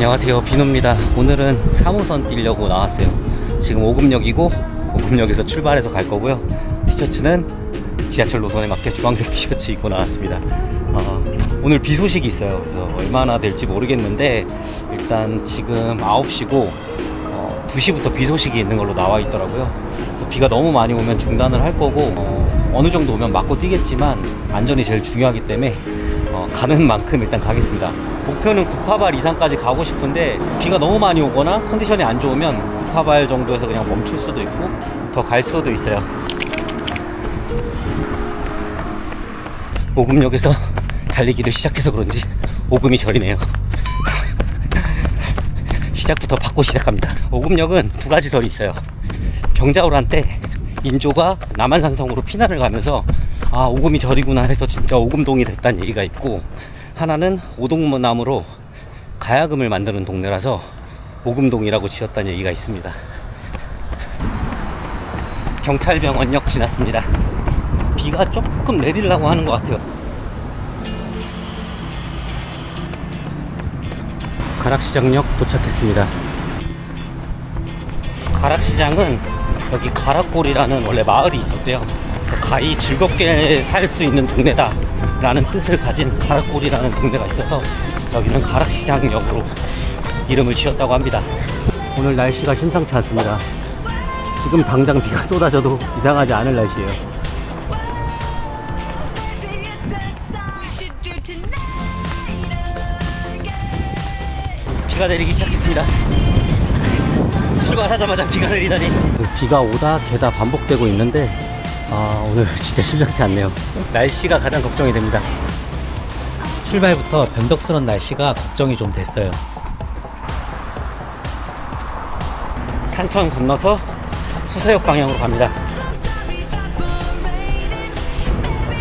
안녕하세요, 비노입니다. 오늘은 3호선 뛰려고 나왔어요. 지금 오금역이고 오금역에서 출발해서 갈 거고요. 티셔츠는 지하철 노선에 맞게 주황색 티셔츠 입고 나왔습니다. 오늘 비 소식이 있어요. 그래서 얼마나 될지 모르겠는데 일단 지금 9시고 2시부터 비 소식이 있는 걸로 나와 있더라고요. 그래서 비가 너무 많이 오면 중단을 할 거고 어느 정도 오면 맞고 뛰겠지만 안전이 제일 중요하기 때문에 가는 만큼 일단 가겠습니다. 목표는 9파발 이상까지 가고 싶은데 비가 너무 많이 오거나 컨디션이 안 좋으면 9파발 정도에서 그냥 멈출 수도 있고 더 갈 수도 있어요. 오금역에서 달리기를 시작해서 그런지 오금이 저리네요. 시작부터 받고 시작합니다. 오금역은 두 가지 설이 있어요. 병자호란 때 인조가 남한산성으로 피난을 가면서 오금이 저리구나 해서 진짜 오금동이 됐다는 얘기가 있고, 하나는 오동나무로 가야금을 만드는 동네라서 오금동이라고 지었다는 얘기가 있습니다. 경찰병원역 지났습니다. 비가 조금 내리려고 하는 것 같아요. 가락시장역 도착했습니다. 가락시장은 여기 가락골이라는 원래 마을이 있었대요. 그래서 가히 즐겁게 살 수 있는 동네다 라는 뜻을 가진 가락골이라는 동네가 있어서 여기는 가락시장역으로 이름을 지었다고 합니다. 오늘 날씨가 심상치 않습니다. 지금 당장 비가 쏟아져도 이상하지 않을 날씨예요. 비가 내리기 시작했습니다. 출발하자마자 비가 내리다니. 비가 오다 개다 반복되고 있는데 오늘 진짜 심상치 않네요. 날씨가 가장 걱정이 됩니다. 출발부터 변덕스러운 날씨가 걱정이 좀 됐어요. 탄천 건너서 수서역 방향으로 갑니다.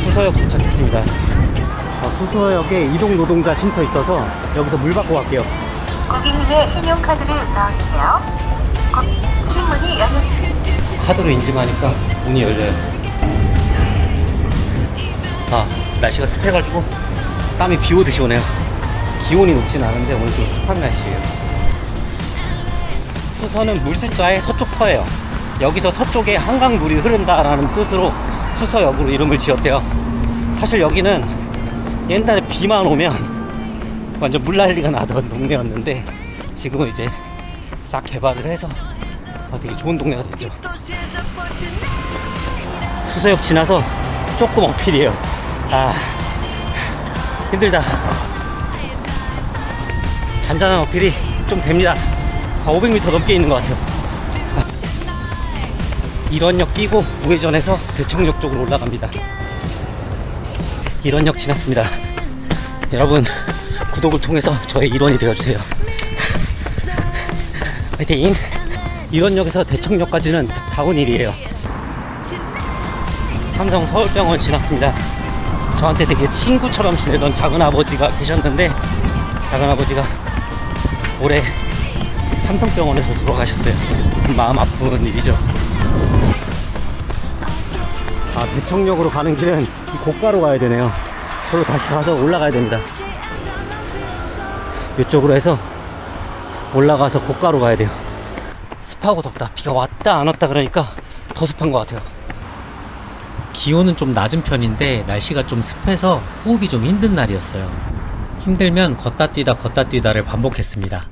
수서역 도착했습니다. 수서역에 이동 노동자 쉼터 있어서 여기서 물 받고 갈게요. 고객님의 신용카드를 넣어주세요. 출입문이 열렸습니다. 카드로 인증하니까 문이 열려요. 날씨가 습해가지고 땀이 비 오듯이 오네요. 기온이 높진 않은데 오늘 좀 습한 날씨예요. 수서는 물숫자의 서쪽 서예요. 여기서 서쪽에 한강물이 흐른다라는 뜻으로 수서역으로 이름을 지었대요. 사실 여기는 옛날에 비만 오면 완전 물난리가 나던 동네였는데 지금은 이제 싹 개발을 해서 되게 좋은 동네가 됐죠. 수서역 지나서 조금 어필이에요. 힘들다. 잔잔한 어필이 좀 됩니다. 500m 넘게 있는 것 같아요. 일원역 끼고 우회전해서 대청역 쪽으로 올라갑니다. 일원역 지났습니다. 여러분, 구독을 통해서 저의 일원이 되어주세요. 화이팅! 일원역에서 대청역까지는 다운힐이에요. 삼성 서울병원 지났습니다. 저한테 되게 친구처럼 지내던 작은아버지가 계셨는데 작은아버지가 올해 삼성병원에서 돌아가셨어요. 마음 아픈 일이죠. 대청역으로 가는 길은 고가로 가야 되네요. 그리고 다시 가서 올라가야 됩니다. 이쪽으로 해서 올라가서 고가로 가야 돼요. 습하고 덥다. 비가 왔다 안 왔다 그러니까 더 습한 것 같아요. 기온은 좀 낮은 편인데 날씨가 좀 습해서 호흡이 좀 힘든 날이었어요. 힘들면 걷다 뛰다를 반복했습니다.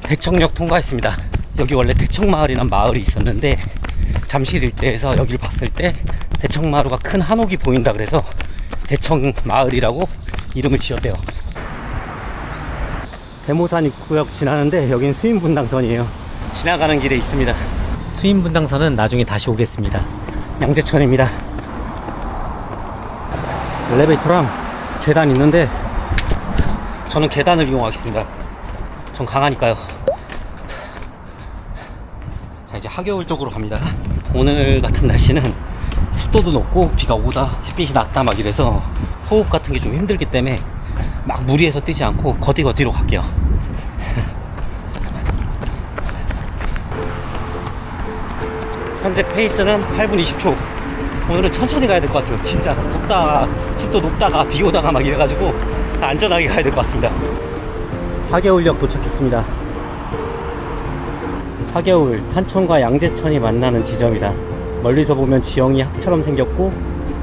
대청역 통과했습니다. 여기 원래 대청마을이란 마을이 있었는데 잠실 일대에서 여기를 봤을 때 대청마루가 큰 한옥이 보인다 그래서 대청마을이라고 이름을 지었대요. 대모산 입구역 지나는데 여긴 수인분당선이에요. 지나가는 길에 있습니다. 수인분당선은 나중에 다시 오겠습니다. 양재천입니다. 엘리베이터랑 계단 있는데 저는 계단을 이용하겠습니다. 전 강하니까요. 자, 이제 하겨울 쪽으로 갑니다. 오늘 같은 날씨는 습도도 높고 비가 오다 햇빛이 낮다 막 이래서 호흡 같은 게 좀 힘들기 때문에 막 무리해서 뛰지 않고 거디거디로 갈게요. 현재 페이스는 8분 20초. 오늘은 천천히 가야 될 것 같아요. 진짜 덥다 습도 높다가 비 오다가 막 이래가지고 안전하게 가야 될 것 같습니다. 하계울역 도착했습니다. 하계울, 탄천과 양재천이 만나는 지점이다. 멀리서 보면 지형이 학처럼 생겼고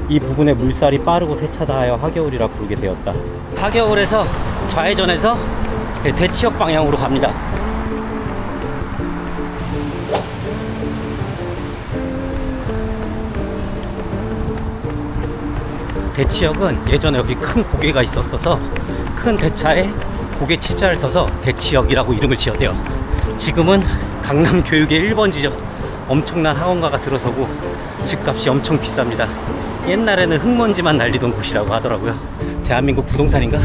이 부근의 물살이 빠르고 세차다하여 하계울이라 부르게 되었다. 하계울에서 좌회전해서 대치역 방향으로 갑니다. 대치역은 예전에 여기 큰 고개가 있었어서 큰 대차에 고개 치자를 써서 대치역이라고 이름을 지었대요. 지금은 강남 교육의 1번 지점, 엄청난 학원가가 들어서고 집값이 엄청 비쌉니다. 옛날에는 흙먼지만 날리던 곳이라고 하더라고요. 대한민국 부동산인가?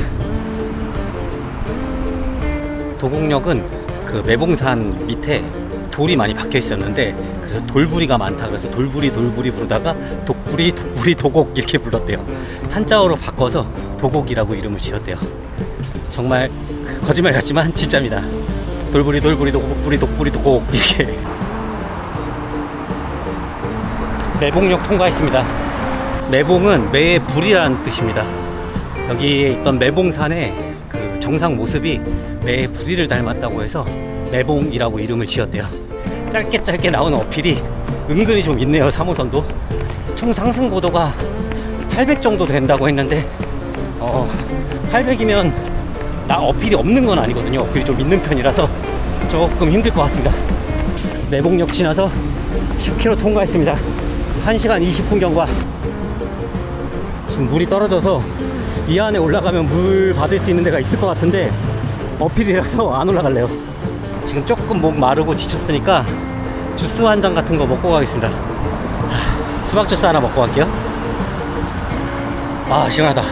도곡역은 그 매봉산 밑에 돌이 많이 박혀 있었는데 그래서 돌부리가 많다 그래서 돌부리 부르다가 독부리 도곡 이렇게 불렀대요. 한자어로 바꿔서 도곡이라고 이름을 지었대요. 정말 거짓말 같지만 진짜입니다. 돌부리 도곡부리 독부리 도곡 이렇게. 매봉역 통과했습니다. 매봉은 매의 불이라는 뜻입니다. 여기에 있던 매봉산의 그 정상 모습이 매의 부리를 닮았다고 해서 매봉이라고 이름을 지었대요. 짧게 나오는 어필이 은근히 좀 있네요. 3호선도 총 상승 고도가 800 정도 된다고 했는데 800이면 나 어필이 없는 건 아니거든요. 어필이 좀 있는 편이라서 조금 힘들 것 같습니다. 매봉역 지나서 10km 통과했습니다. 1시간 20분 경과. 지금 물이 떨어져서 이 안에 올라가면 물 받을 수 있는 데가 있을 것 같은데 어필이라서 안 올라갈래요. 지금 조금 목 마르고 지쳤으니까 주스 한 잔 같은 거 먹고 가겠습니다. 수박 주스 하나 먹고 갈게요. 아, 시원하다.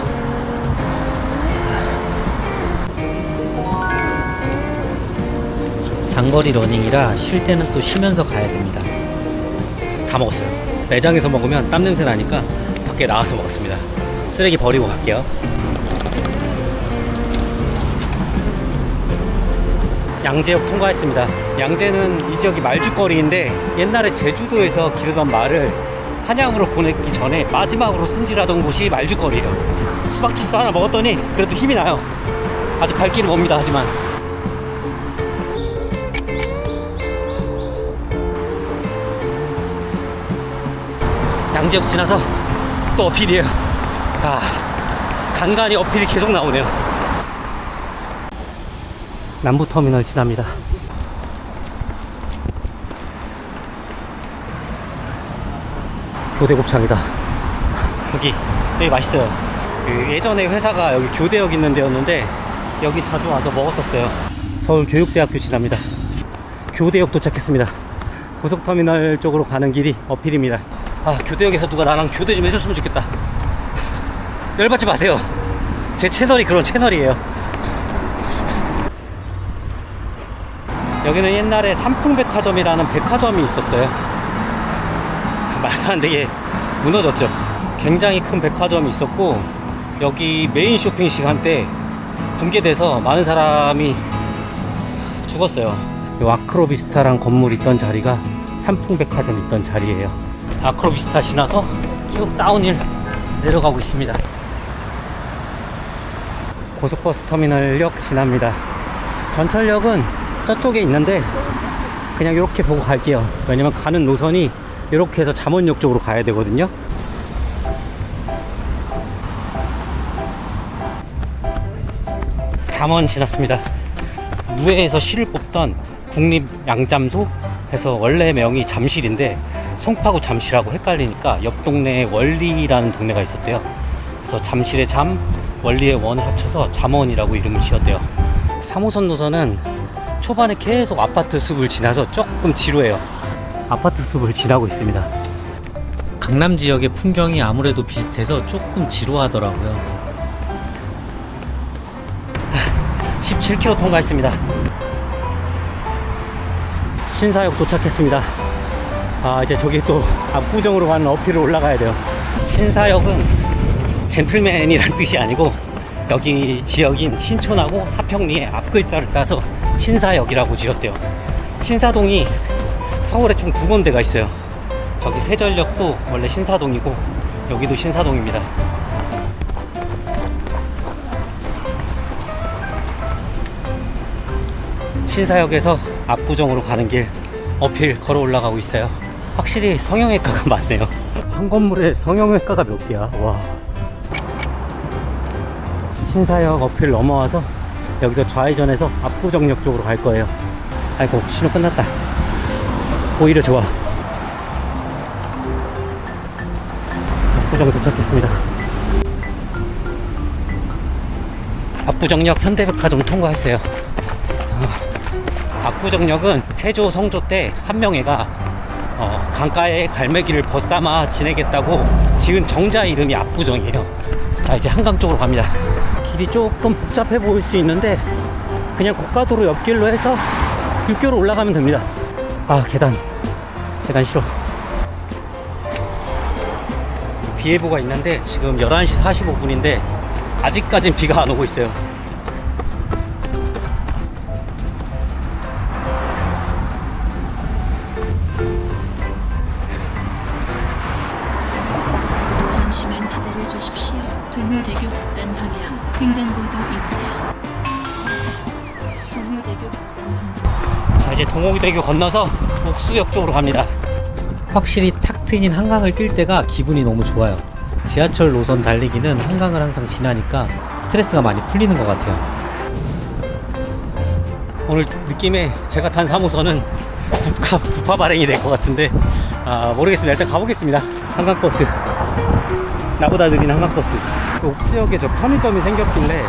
장거리 러닝이라 쉴 때는 또 쉬면서 가야 됩니다. 다 먹었어요. 매장에서 먹으면 땀 냄새 나니까 밖에 나와서 먹었습니다. 쓰레기 버리고 갈게요. 양재역 통과했습니다. 양재는 이 지역이 말죽거리인데 옛날에 제주도에서 기르던 말을 한양으로 보내기 전에 마지막으로 손질하던 곳이 말죽거리예요. 수박주스 하나 먹었더니 그래도 힘이 나요. 아직 갈 길은 멉니다. 하지만 양재역 지나서 또 어필이에요. 간간히 어필이 계속 나오네요. 남부터미널 지납니다. 교대곱창이다. 여기 맛있어요. 그 예전에 회사가 여기 교대역 있는 데였는데 여기 자주 와서 먹었었어요. 서울교육대학교 지납니다. 교대역 도착했습니다. 고속터미널 쪽으로 가는 길이 어필입니다. 교대역에서 누가 나랑 교대 좀 해줬으면 좋겠다. 열받지 마세요. 제 채널이 그런 채널이에요. 여기는 옛날에 삼풍백화점이라는 백화점이 있었어요. 말도 안 되게 무너졌죠. 굉장히 큰 백화점이 있었고 여기 메인 쇼핑 시간대 붕괴돼서 많은 사람이 죽었어요. 아크로비스타랑 건물 있던 자리가 삼풍백화점 있던 자리예요. 아크로비스타 지나서 쭉 다운힐 내려가고 있습니다. 고속버스 터미널역 지납니다. 전철역은 저쪽에 있는데 그냥 이렇게 보고 갈게요. 왜냐면 가는 노선이 이렇게 해서 잠원역 쪽으로 가야 되거든요. 잠원 지났습니다. 무해에서 실을 뽑던 국립양잠소 해서 원래 명이 잠실인데 송파구 잠실하고 헷갈리니까 옆 동네에 원리라는 동네가 있었대요. 그래서 잠실의 잠, 원리의 원을 합쳐서 잠원이라고 이름을 지었대요. 3호선 노선은 초반에 계속 아파트 숲을 지나서 조금 지루해요. 아파트 숲을 지나고 있습니다. 강남 지역의 풍경이 아무래도 비슷해서 조금 지루하더라고요. 17km 통과했습니다. 신사역 도착했습니다. 이제 저기 또 압구정으로 가는 어필을 올라가야 돼요. 신사역은 젠틀맨이란 뜻이 아니고 여기 지역인 신촌하고 사평리의 앞글자를 따서 신사역이라고 지었대요. 신사동이 서울에 총 2군데가 있어요. 저기 세전역도 원래 신사동이고 여기도 신사동입니다. 신사역에서 압구정으로 가는 길 어필 걸어 올라가고 있어요. 확실히 성형외과가 많네요. 한 건물에 성형외과가 몇 개야. 와. 신사역 어필 넘어와서 여기서 좌회전해서 압구정역 쪽으로 갈 거예요. 아이고, 신호 끝났다. 오히려 좋아. 압구정 도착했습니다. 압구정역 현대백화점 통과했어요. 압구정역은 세조 성조 때 한명회가 강가에 갈매기를 벗삼아 지내겠다고 지은 정자 이름이 압구정이에요. 자, 이제 한강 쪽으로 갑니다. 길이 조금 복잡해 보일 수 있는데 그냥 고가도로 옆길로 해서 6교로 올라가면 됩니다. 아, 계단 싫어. 비 예보가 있는데 지금 11시 45분인데 아직까진 비가 안 오고 있어요. 잠시만 기다려 주십시오. 동묘대교 북단 방향 횡단보도 입구요. 동묘대교 자, 이제 동호대교 건너서 옥수역 쪽으로 갑니다. 확실히 탁 트인 한강을 뛸 때가 기분이 너무 좋아요. 지하철 노선 달리기는 한강을 항상 지나니까 스트레스가 많이 풀리는 것 같아요. 오늘 느낌에 제가 탄 3호선은 부파 발행이 될 것 같은데 모르겠습니다. 일단 가보겠습니다. 한강버스, 나보다 느린 한강버스. 그 옥수역에 저 편의점이 생겼길래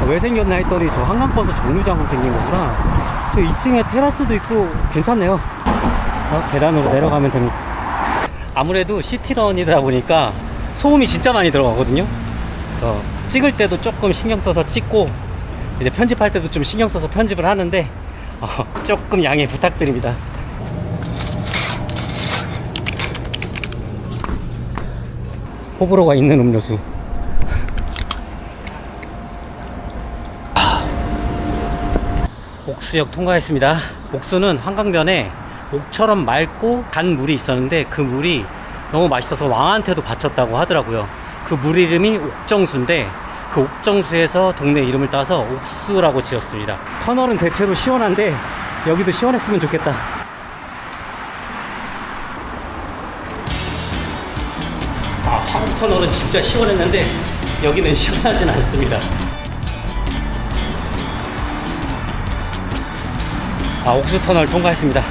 왜 생겼나 했더니 저 한강버스 정류장으로 생긴 거구나. 저 2층에 테라스도 있고 괜찮네요. 그래서 계단으로 내려가면 됩니다. 아무래도 시티런이다 보니까 소음이 진짜 많이 들어가거든요. 그래서 찍을 때도 조금 신경 써서 찍고 이제 편집할 때도 좀 신경 써서 편집을 하는데 조금 양해 부탁드립니다. 호불호가 있는 음료수. 옥수역 통과했습니다. 옥수는 한강변에 옥처럼 맑고 단 물이 있었는데 그 물이 너무 맛있어서 왕한테도 바쳤다고 하더라고요. 그 물 이름이 옥정수인데 그 옥정수에서 동네 이름을 따서 옥수라고 지었습니다. 터널은 대체로 시원한데 여기도 시원했으면 좋겠다. 황 터널은 진짜 시원했는데 여기는 시원하진 않습니다. 옥수 터널 통과했습니다.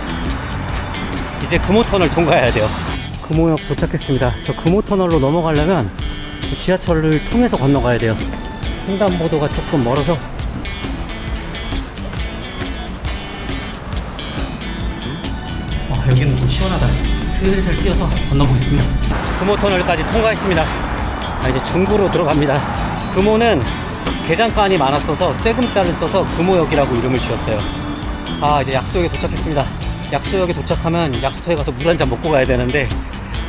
이제 금호 터널 통과해야 돼요. 금호역 도착했습니다. 저 금호 터널로 넘어가려면 지하철을 통해서 건너가야 돼요. 횡단보도가 조금 멀어서. 여기는 좀 시원하다. 슬슬 뛰어서 건너보겠습니다. 금호 터널까지 통과했습니다. 이제 중구로 들어갑니다. 금호는 개장간이 많았어서 쇠금자를 써서 금호역이라고 이름을 지었어요. 이제 약수역에 도착했습니다. 약수역에 도착하면 약수터에 가서 물 한잔 먹고 가야 되는데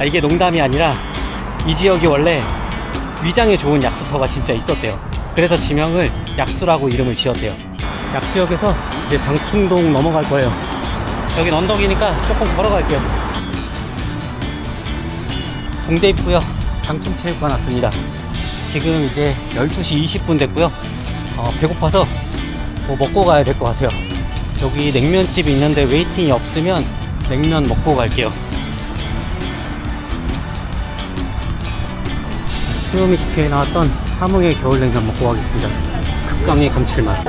이게 농담이 아니라 이 지역이 원래 위장에 좋은 약수터가 진짜 있었대요. 그래서 지명을 약수라고 이름을 지었대요. 약수역에서 이제 장충동 넘어갈 거예요. 여긴 언덕이니까 조금 걸어갈게요. 동대 입구역 장충체육관 왔습니다. 지금 이제 12시 20분 됐고요. 배고파서 뭐 먹고 가야 될 것 같아요. 여기 냉면집이 있는데 웨이팅이 없으면 냉면 먹고 갈게요. 수요미식회에 나왔던 함흥의 겨울냉면 먹고 가겠습니다. 극강의 감칠맛.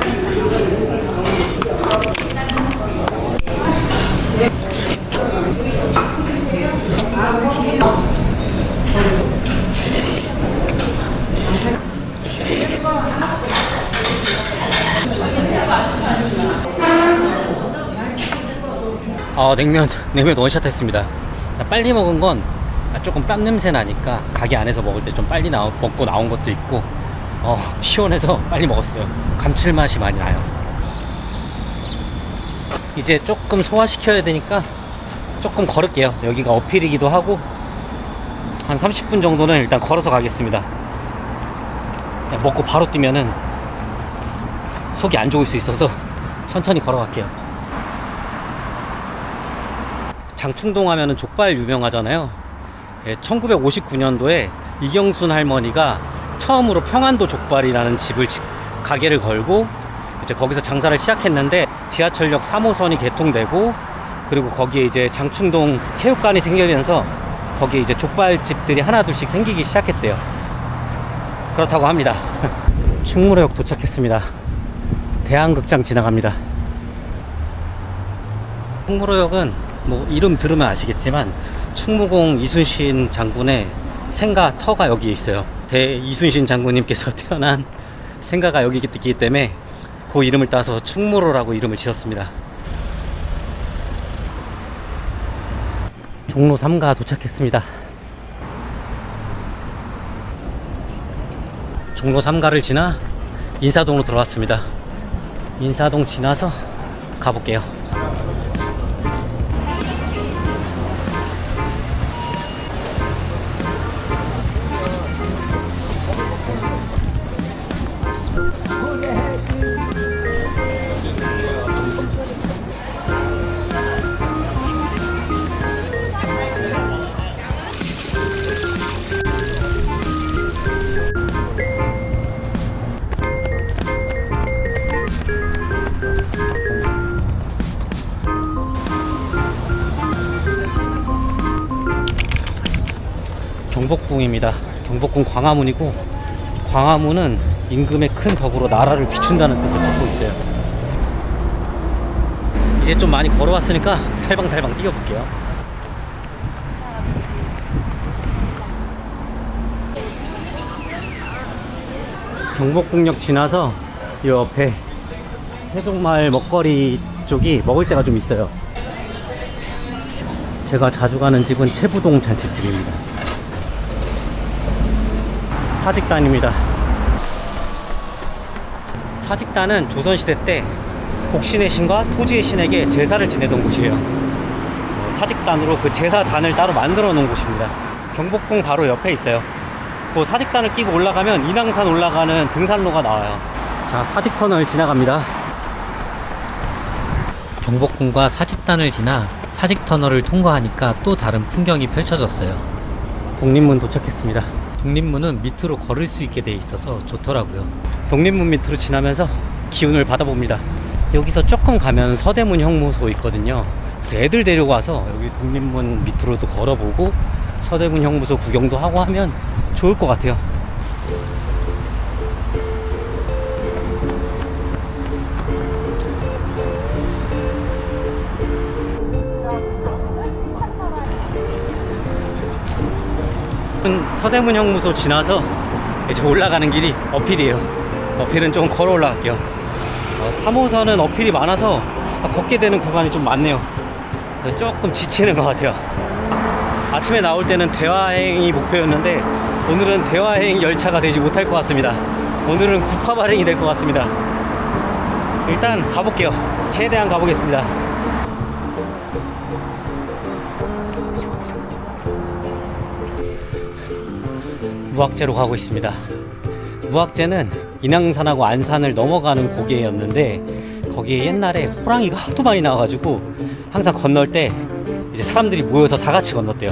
냉면 원샷 했습니다. 빨리 먹은 건 조금 땀 냄새 나니까 가게 안에서 먹을 때 좀 빨리 먹고 나온 것도 있고 시원해서 빨리 먹었어요. 감칠맛이 많이 나요. 이제 조금 소화시켜야 되니까 조금 걸을게요. 여기가 어필이기도 하고 한 30분 정도는 일단 걸어서 가겠습니다. 먹고 바로 뛰면은 속이 안 좋을 수 있어서 천천히 걸어갈게요. 장충동 하면은 족발 유명하잖아요. 1959년도에 이경순 할머니가 처음으로 평안도 족발이라는 가게를 걸고 이제 거기서 장사를 시작했는데 지하철역 3호선이 개통되고 그리고 거기에 이제 장충동 체육관이 생기면서 거기에 이제 족발집들이 하나둘씩 생기기 시작했대요. 그렇다고 합니다. 충무로역 도착했습니다. 대한극장 지나갑니다. 충무로역은 뭐 이름 들으면 아시겠지만 충무공 이순신 장군의 생가 터가 여기 있어요. 이순신 장군님께서 태어난 생가가 여기 있기 때문에 그 이름을 따서 충무로라고 이름을 지었습니다. 종로 3가 도착했습니다. 종로 3가를 지나 인사동으로 들어왔습니다. 인사동 지나서 가볼게요. 경복궁입니다. 경복궁 광화문이고, 광화문은 임금의 큰 덕으로 나라를 비춘다는 뜻을 갖고 있어요. 이제 좀 많이 걸어왔으니까 살방살방 뛰어볼게요. 경복궁역 지나서 이 옆에 세종마을 먹거리 쪽이 먹을 데가 좀 있어요. 제가 자주 가는 집은 채부동 잔치집입니다. 사직단입니다. 사직단은 조선시대 때 곡신의 신과 토지의 신에게 제사를 지내던 곳이에요. 그래서 사직단으로 그 제사단을 따로 만들어 놓은 곳입니다. 경복궁 바로 옆에 있어요. 그 사직단을 끼고 올라가면 인왕산 올라가는 등산로가 나와요. 자, 사직터널 지나갑니다. 경복궁과 사직단을 지나 사직터널을 통과하니까 또 다른 풍경이 펼쳐졌어요. 독립문 도착했습니다. 독립문은 밑으로 걸을 수 있게 돼 있어서 좋더라고요. 독립문 밑으로 지나면서 기운을 받아봅니다. 여기서 조금 가면 서대문 형무소 있거든요. 그래서 애들 데리고 와서 여기 독립문 밑으로도 걸어보고 서대문 형무소 구경도 하고 하면 좋을 것 같아요. 서대문 형무소 지나서 이제 올라가는 길이 어필이에요. 어필은 조금 걸어 올라갈게요. 3호선은 어필이 많아서 걷게 되는 구간이 좀 많네요. 조금 지치는 것 같아요. 아침에 나올 때는 대화행이 목표였는데 오늘은 대화행 열차가 되지 못할 것 같습니다. 오늘은 구파 발행이 될 것 같습니다. 일단 가볼게요. 최대한 가보겠습니다. 무학재로 가고 있습니다. 무학재는 인왕산하고 안산을 넘어가는 고개였는데 거기에 옛날에 호랑이가 하도 많이 나와가지고 항상 건널 때 이제 사람들이 모여서 다 같이 건넜대요.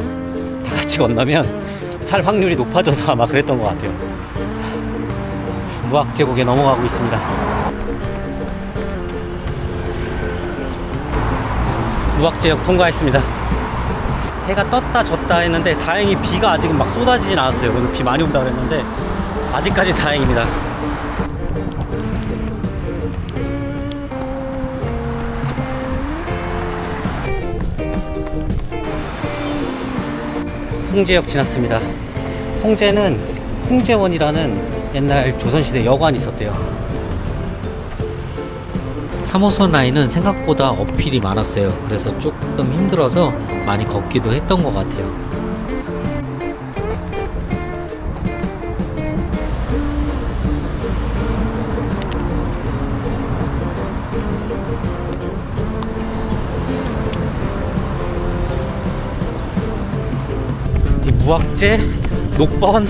다 같이 건너면 살 확률이 높아져서 아마 그랬던 것 같아요. 무학재 고개 넘어가고 있습니다. 무학재역 통과했습니다. 해가 떴다 졌다 했는데 다행히 비가 아직은 막 쏟아지진 않았어요. 오늘 비 많이 온다 그랬는데 아직까지 다행입니다. 홍제역 지났습니다. 홍제는 홍제원이라는 옛날 조선시대 여관이 있었대요. 3호선 라인은 생각보다 어필이 많았어요. 그래서 조금 힘들어서 많이 걷기도 했던 것 같아요. 이 무학재, 녹번,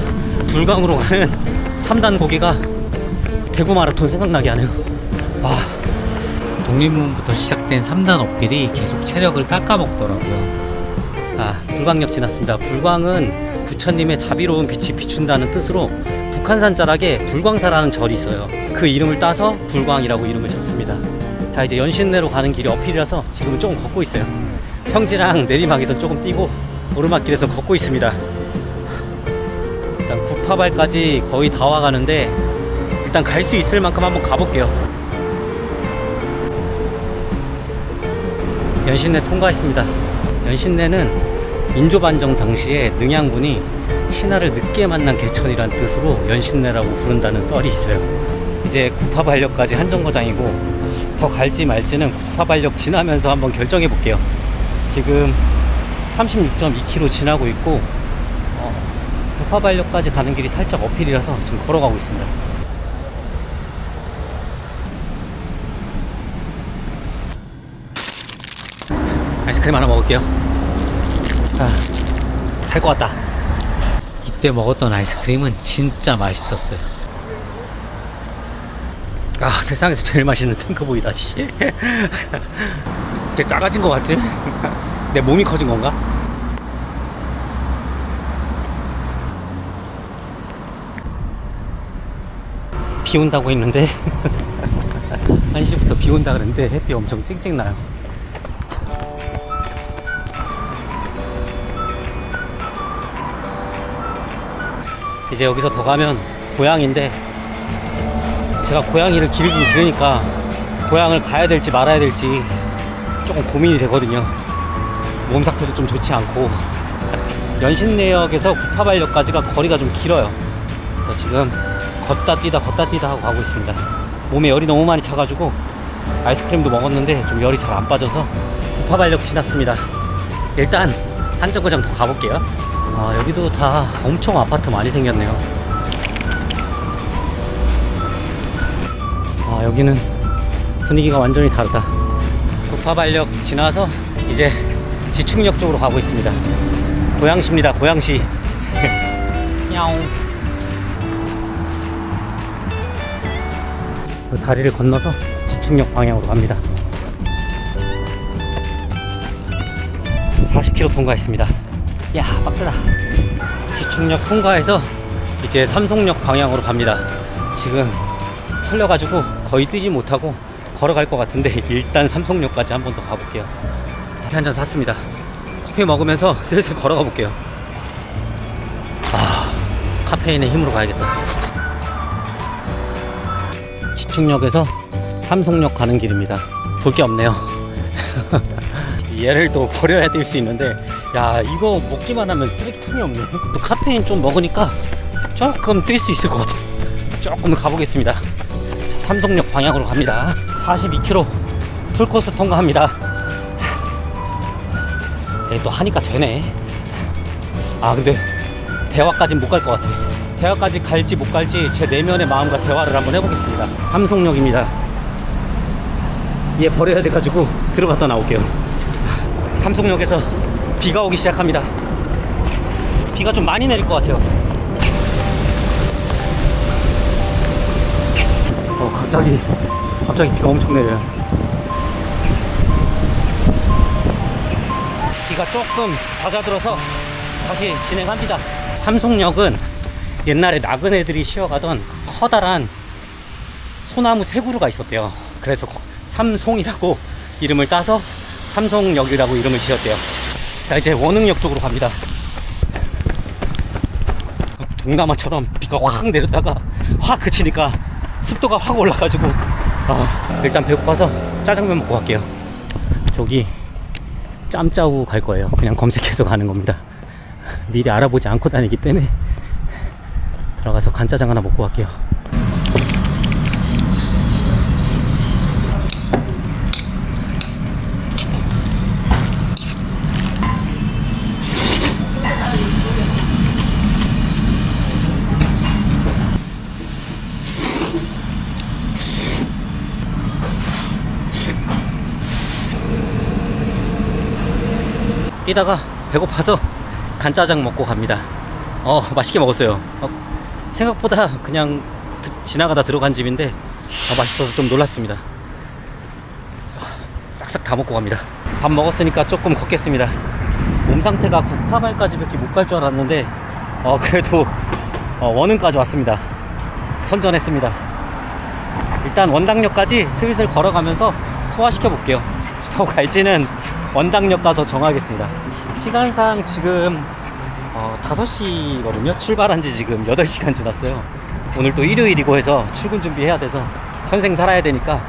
불광으로 가는 3단 고개가 대구 마라톤 생각나게 하네요. 와. 독립문부터 시작된 3단 어필이 계속 체력을 깎아먹더라고요. 불광역 지났습니다. 불광은 부처님의 자비로운 빛이 비춘다는 뜻으로 북한산 자락에 불광사라는 절이 있어요. 그 이름을 따서 불광이라고 이름을 졌습니다. 자, 이제 연신내로 가는 길이 어필이라서 지금은 조금 걷고 있어요. 평지랑 내리막에서 조금 뛰고 오르막길에서 걷고 있습니다. 일단 구파발까지 거의 다 와가는데 일단 갈 수 있을 만큼 한번 가볼게요. 연신내 통과했습니다. 연신내는 인조반정 당시에 능양군이 신하를 늦게 만난 개천이란 뜻으로 연신내라고 부른다는 썰이 있어요. 이제 구파발역까지 한정거장이고 더 갈지 말지는 구파발역 지나면서 한번 결정해 볼게요. 지금 36.2km 지나고 있고 구파발역까지 가는 길이 살짝 어필이라서 지금 걸어가고 있습니다. 아이스크림 하나 먹을게요. 살 것 같다. 이때 먹었던 아이스크림은 진짜 맛있었어요. 세상에서 제일 맛있는 탱크보이다. 씨. 이렇게 작아진 것 같지? 내 몸이 커진 건가? 비 온다고 했는데 1시부터 비 온다 그랬는데 햇빛 엄청 찡찡 나요. 이제 여기서 더 가면 고향인데 제가 고양이를 기르긴 기르니까 고향을 가야 될지 말아야 될지 조금 고민이 되거든요. 몸 상태도 좀 좋지 않고 연신내역에서 구파발역까지가 거리가 좀 길어요. 그래서 지금 걷다 뛰다 하고 가고 있습니다. 몸에 열이 너무 많이 차가지고 아이스크림도 먹었는데 좀 열이 잘 안 빠져서 구파발역 지났습니다. 일단 한정거장 더 가볼게요. 여기도 다 엄청 아파트 많이 생겼네요. 여기는 분위기가 완전히 다르다. 구파발역 지나서 이제 지축역 쪽으로 가고 있습니다. 고양시입니다. 고양시. 야옹. 그 다리를 건너서 지축역 방향으로 갑니다. 40km 통과했습니다. 야, 빡세다. 지축역 통과해서 이제 삼성역 방향으로 갑니다. 지금 털려가지고 거의 뛰지 못하고 걸어갈 것 같은데 일단 삼성역까지 한 번 더 가볼게요. 커피 한 잔 샀습니다. 커피 먹으면서 슬슬 걸어가 볼게요. 카페인의 힘으로 가야겠다. 지축역에서 삼성역 가는 길입니다. 볼 게 없네요. 얘를 또 버려야 될 수 있는데 야, 이거 먹기만 하면 쓰레기통이 없네. 또 카페인 좀 먹으니까 조금 뛸 수 있을 것 같아. 조금 가보겠습니다. 자, 삼성역 방향으로 갑니다. 42km 풀코스 통과합니다. 또 하니까 되네. 근데 대화까지는 못 갈 것 같아. 대화까지 갈지 못 갈지 제 내면의 마음과 대화를 한번 해보겠습니다. 삼성역입니다. 얘 버려야 돼가지고 들어갔다 나올게요. 삼성역에서 비가 오기 시작합니다. 비가 좀 많이 내릴 것 같아요. 갑자기 비가 엄청 내려요. 비가 조금 잦아들어서 다시 진행합니다. 삼성역은 옛날에 나그네들이 쉬어가던 커다란 소나무 세 그루가 있었대요. 그래서 삼송이라고 이름을 따서 삼성역이라고 이름을 지었대요. 자, 이제 원흥역 쪽으로 갑니다. 동남아처럼 비가 확 내렸다가 확 그치니까 습도가 확 올라가지고 일단 배고파서 짜장면 먹고 갈게요. 저기 짬짜우 갈 거예요. 그냥 검색해서 가는 겁니다. 미리 알아보지 않고 다니기 때문에 들어가서 간짜장 하나 먹고 갈게요. 뛰다가 배고파서 간짜장 먹고 갑니다. 맛있게 먹었어요. 생각보다 그냥 지나가다 들어간 집인데 맛있어서 좀 놀랐습니다. 싹싹 다 먹고 갑니다. 밥 먹었으니까 조금 걷겠습니다. 몸 상태가 구파발까지밖에 못 갈 줄 알았는데 그래도 원흥까지 왔습니다. 선전했습니다. 일단 원당역까지 슬슬 걸어가면서 소화시켜 볼게요. 더 갈지는 원당역 가서 정하겠습니다. 시간상 지금 5시거든요. 출발한 지 지금 8시간 지났어요. 오늘 또 일요일이고 해서 출근 준비해야 돼서 현생 살아야 되니까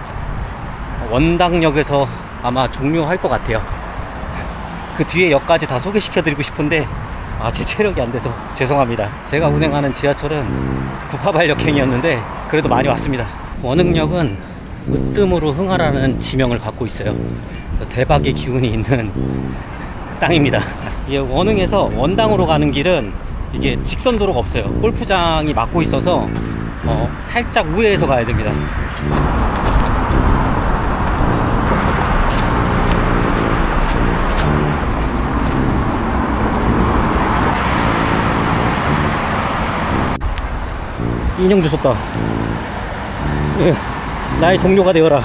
원당역에서 아마 종료할 것 같아요. 그 뒤에 역까지 다 소개시켜 드리고 싶은데 제 체력이 안 돼서 죄송합니다. 제가 운행하는 지하철은 구파발역행이었는데 그래도 많이 왔습니다. 원흥역은 으뜸으로 흥하라는 지명을 갖고 있어요. 대박의 기운이 있는 땅입니다. 이게 원흥에서 원당으로 가는 길은 이게 직선도로가 없어요. 골프장이 막고 있어서 살짝 우회해서 가야 됩니다. 인형 주웠다. 예, 나의 동료가 되어라.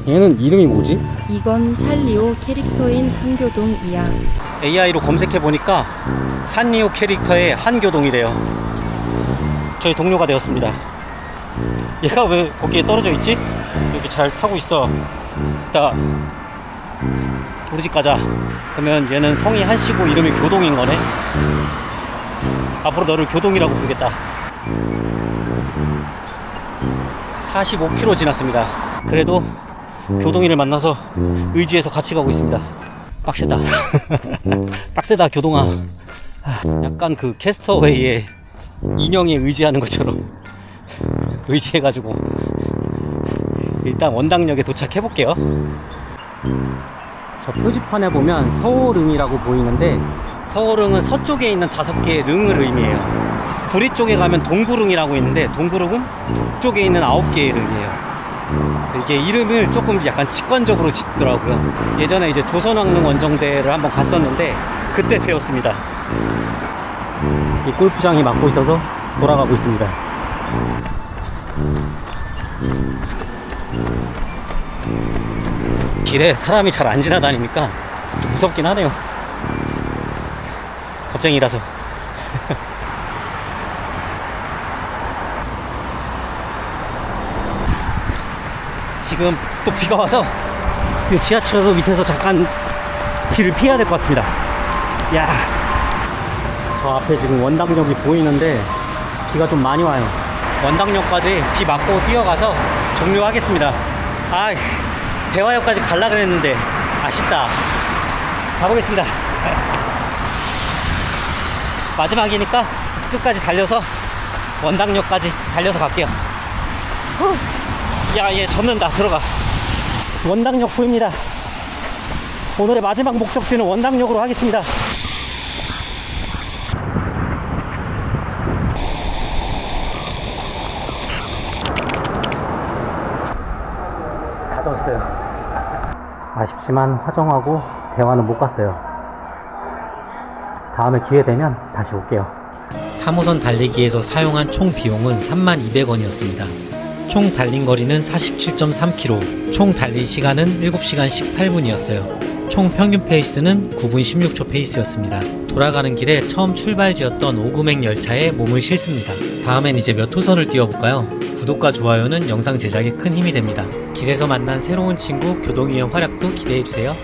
얘는 이름이 뭐지? 이건 산리오 캐릭터인 한교동 이양. AI로 검색해보니까 산리오 캐릭터의 한교동이래요. 저희 동료가 되었습니다. 얘가 왜 거기에 떨어져 있지? 여기 잘 타고 있어. 이따 우리 집 가자. 그러면 얘는 성이 한씨고 이름이 교동인 거네. 앞으로 너를 교동이라고 부르겠다. 45km 지났습니다. 그래도 교동이를 만나서 의지해서 같이 가고 있습니다. 빡세다. 빡세다 교동아. 약간 그 캐스터웨이의 인형에 의지하는 것처럼 의지해가지고 일단 원당역에 도착해볼게요. 저 표지판에 보면 서울릉이라고 보이는데 서울릉은 서쪽에 있는 5개의 릉을 의미해요. 구리 쪽에 가면 동구릉이라고 있는데 동구릉은 북쪽에 있는 9개의 릉이에요. 그래서 이게 이름을 조금 약간 직관적으로 짓더라고요. 예전에 이제 조선왕릉 원정대를 한번 갔었는데 그때 배웠습니다. 이 골프장이 막고 있어서 돌아가고 있습니다. 길에 사람이 잘 안 지나다니니까 좀 무섭긴 하네요. 겁쟁이라서. 지금 또 비가 와서 이 지하철 밑에서 잠깐 비를 피해야 될 것 같습니다. 야, 저 앞에 지금 원당역이 보이는데 비가 좀 많이 와요. 원당역까지 비 맞고 뛰어가서 종료하겠습니다. 대화역까지 갈라 그랬는데 아쉽다. 가보겠습니다. 마지막이니까 끝까지 달려서 원당역까지 달려서 갈게요. 야, 얘 젖는다. 들어가. 원당역 보입니다. 오늘의 마지막 목적지는 원당역으로 하겠습니다. 다 젖었어요. 아쉽지만 화정하고 대화는 못 갔어요. 다음에 기회 되면 다시 올게요. 3호선 달리기에서 사용한 총 비용은 32,200원이었습니다. 총 달린 거리는 47.3km, 총 달린 시간은 7시간 18분이었어요. 총 평균 페이스는 9분 16초 페이스였습니다. 돌아가는 길에 처음 출발지였던 오금행 열차에 몸을 싣습니다. 다음엔 이제 몇 호선을 뛰어볼까요? 구독과 좋아요는 영상 제작에 큰 힘이 됩니다. 길에서 만난 새로운 친구 교동이의 활약도 기대해주세요.